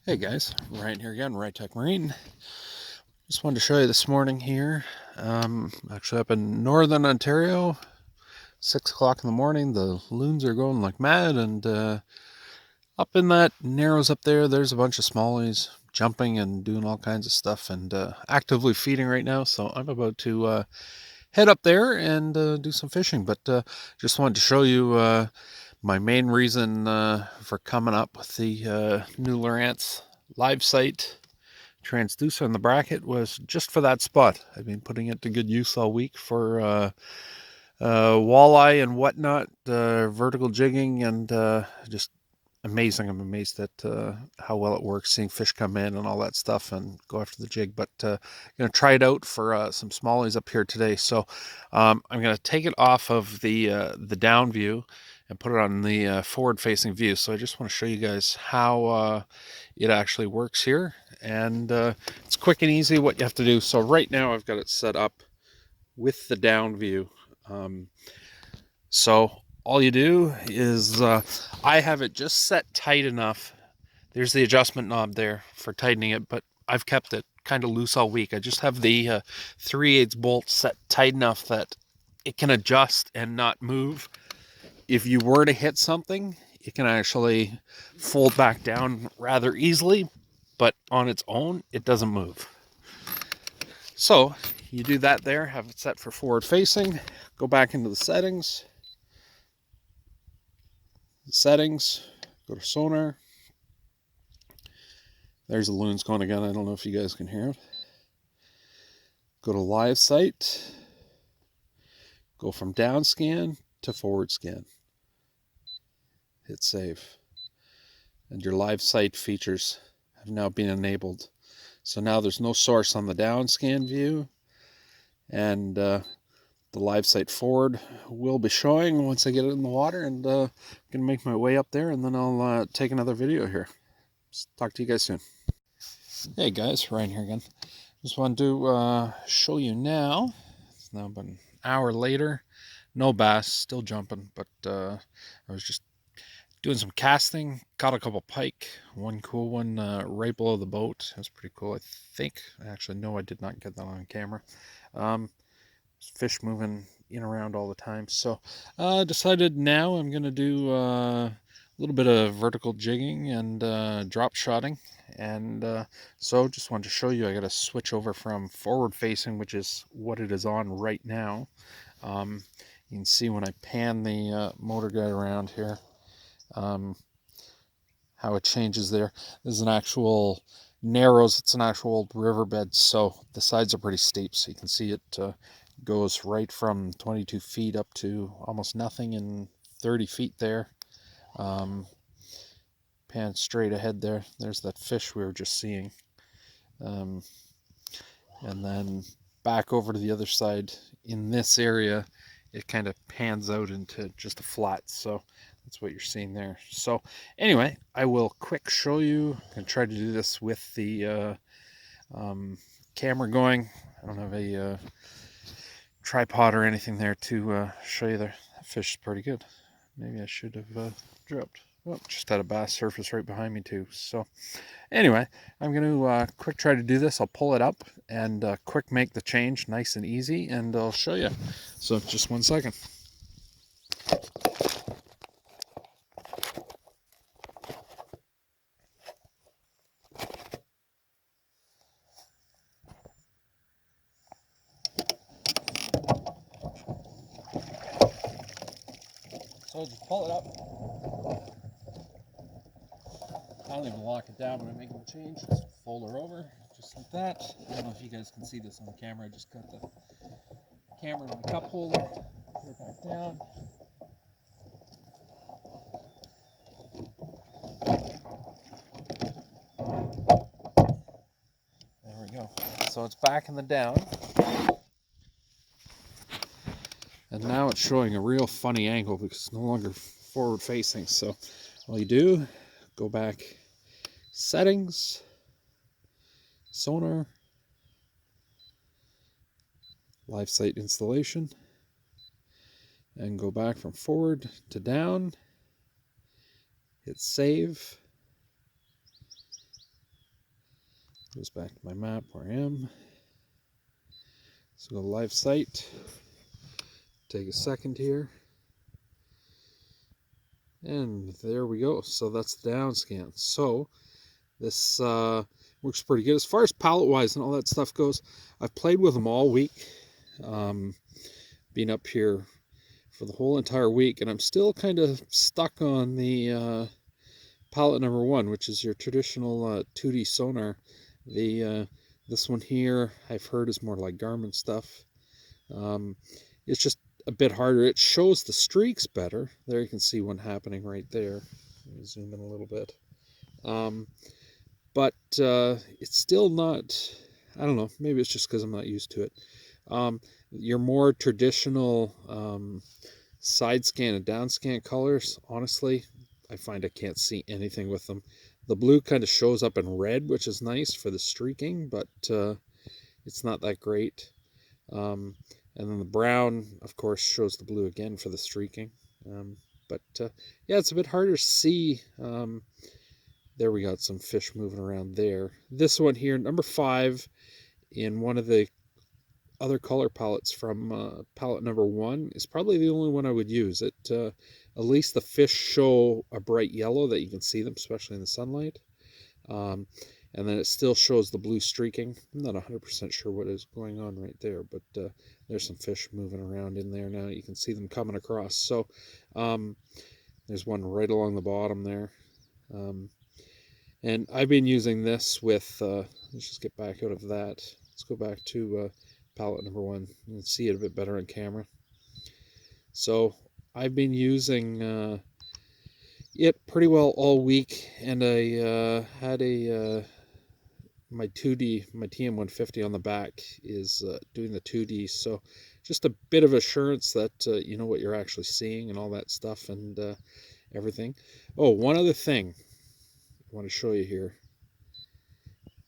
Hey guys, Ryan here again, RyTek Marine. Just wanted to show you this morning here. Actually up in northern Ontario, 6 o'clock in the morning. The loons are going like mad, and up in that narrows up there, there's a bunch of smallies jumping and doing all kinds of stuff and actively feeding right now. So I'm about to head up there and do some fishing, but just wanted to show you my main reason for coming up with the new Lowrance LiveSight transducer in the bracket was just for that spot. I've been putting it to good use all week for walleye and whatnot, vertical jigging, and just amazing. I'm amazed at how well it works, seeing fish come in and all that stuff and go after the jig. But I'm going to try it out for some smallies up here today. So I'm going to take it off of the down view and put it on the forward-facing view. So I just want to show you guys how it actually works here. And it's quick and easy what you have to do. So right now I've got it set up with the down view. So all you do is I have it just set tight enough. There's the adjustment knob there for tightening it, but I've kept it kind of loose all week. I just have the 3/8 bolt set tight enough that it can adjust and not move. If you were to hit something, it can actually fold back down rather easily, but on its own, it doesn't move. So you do that there, have it set for forward facing, go back into the settings, go to sonar. There's the loons going again. I don't know if you guys can hear it. Go to LiveSight, go from down scan to forward scan. Hit save. And your LiveSight features have now been enabled. So now there's no source on the down scan view, and the LiveSight forward will be showing once I get it in the water, and I'm gonna make my way up there, and then I'll take another video here. Talk to you guys soon. Hey guys, Ryan here again. Just wanted to show you now. It's now been an hour later. No bass, still jumping, but I was just doing some casting. Caught a couple pike. One cool one right below the boat. That was pretty cool, I think. Actually, no, I did not get that on camera. Fish moving in around all the time. So decided now I'm going to do a little bit of vertical jigging and drop shotting. And so just wanted to show you, I got to switch over from forward facing, which is what it is on right now. You can see when I pan the motor guide around here, how it changes there. This is an actual narrows, it's an actual riverbed, so the sides are pretty steep, so you can see it goes right from 22 feet up to almost nothing in 30 feet there. Pan straight ahead there. There's that fish we were just seeing. And then back over to the other side in this area, it kind of pans out into just a flat. So that's what you're seeing there. So anyway, I will quick show you and try to do this with the camera going. I don't have a tripod or anything there to show you there. That fish is pretty good. Maybe I should have dropped. Oh, just had a bass surface right behind me too. So anyway, I'm going to quick try to do this. I'll pull it up and quick make the change nice and easy, and I'll show you. So just 1 second. So just pull it up. I don't even lock it down when I'm making the change. Just fold her over, just like that. I don't know if you guys can see this on the camera. I just got the camera in the cup holder. Put it back down. There we go. So it's back in the down. And now it's showing a real funny angle because it's no longer forward facing. So all you do, go back, settings, sonar, LiveSight installation, and go back from forward to down, hit save, Goes back to my map where I am. So go to LiveSight. Take a second here. And there we go. So that's the down scan. So this works pretty good. As far as palette-wise and all that stuff goes, I've played with them all week. Been up here for the whole entire week, and I'm still kind of stuck on the palette number 1, which is your traditional 2D sonar. This one here, I've heard, is more like Garmin stuff. It's just a bit harder. It shows the streaks better. There you can see one happening right there. Let me zoom in a little bit. But it's still not, I don't know, maybe it's just because I'm not used to it. Your more traditional side scan and down scan colors, honestly, I find I can't see anything with them. The blue kind of shows up in red, which is nice for the streaking, but it's not that great. And then the brown, of course, shows the blue again for the streaking. But yeah, it's a bit harder to see. There we got some fish moving around there. This one here, number 5, in one of the other color palettes from palette number 1, is probably the only one I would use. It at least the fish show a bright yellow that you can see them, especially in the sunlight. And then it still shows the blue streaking. I'm not 100% sure what is going on right there, but there's some fish moving around in there now. You can see them coming across. So there's one right along the bottom there. And I've been using this with, let's just get back out of that. Let's go back to palette number 1. You can see it a bit better on camera. So I've been using it pretty well all week, and I had my 2D, my TM150 on the back is doing the 2D, so just a bit of assurance that you know what you're actually seeing and all that stuff and everything. Oh, one other thing I want to show you here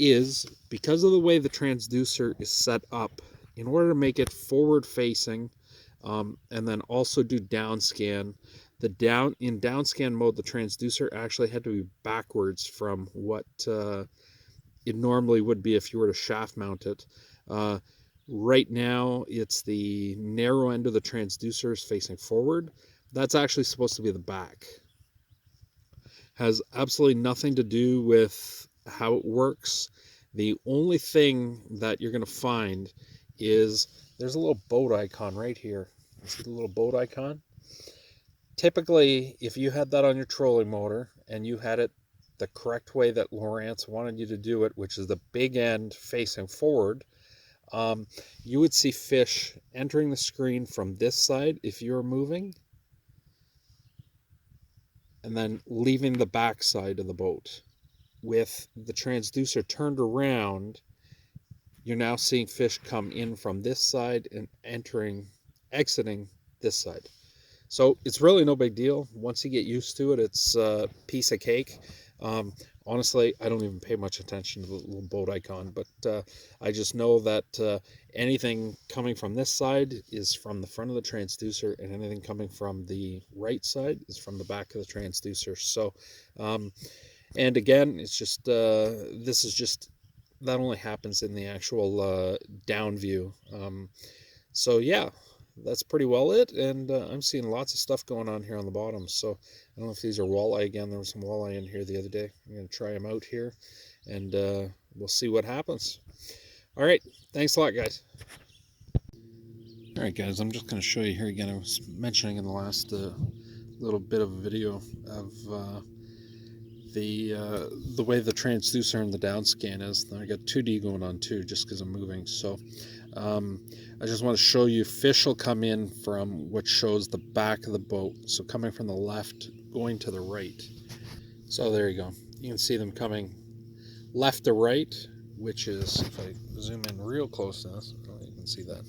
is, because of the way the transducer is set up, in order to make it forward facing and then also do down scan, in down scan mode, the transducer actually had to be backwards from what it normally would be if you were to shaft mount it. Right now it's the narrow end of the transducer is facing forward. That's actually supposed to be the back. Has absolutely nothing to do with how it works. The only thing that you're going to find is there's a little boat icon right here. See the little boat icon? Typically, if you had that on your trolling motor and you had it the correct way that Lowrance wanted you to do it, which is the big end facing forward, you would see fish entering the screen from this side if you were moving, and then leaving the back side of the boat. With the transducer turned around, you're now seeing fish come in from this side and exiting this side. So it's really no big deal. Once you get used to it, it's a piece of cake. Honestly, I don't even pay much attention to the little boat icon, but I just know that anything coming from this side is from the front of the transducer, and anything coming from the right side is from the back of the transducer. So, and again, it's just, this is just, that only happens in the actual down view. So yeah, that's pretty well it, and I'm seeing lots of stuff going on here on the bottom. So I don't know if these are walleye again. There was some walleye in here the other day. I'm going to try them out here, and we'll see what happens. All right, thanks a lot, guys. All right, guys, I'm just going to show you here again. I was mentioning in the last little bit of a video of the way the transducer and the down scan is. Then I got 2D going on too, just because I'm moving. So I just want to show you fish will come in from what shows the back of the boat. So coming from the left, going to the right. So there you go. You can see them coming left to right, which is, if I zoom in real close to this, you can see that.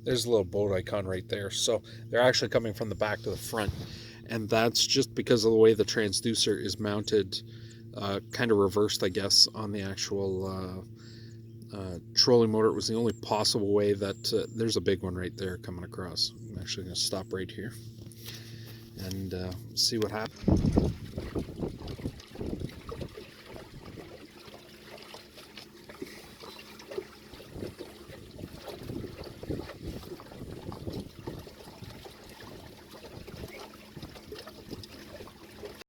There's a little boat icon right there. So they're actually coming from the back to the front. And that's just because of the way the transducer is mounted, kind of reversed, I guess, on the actual trolling motor. It was the only possible way that there's a big one right there coming across. I'm actually going to stop right here and see what happens.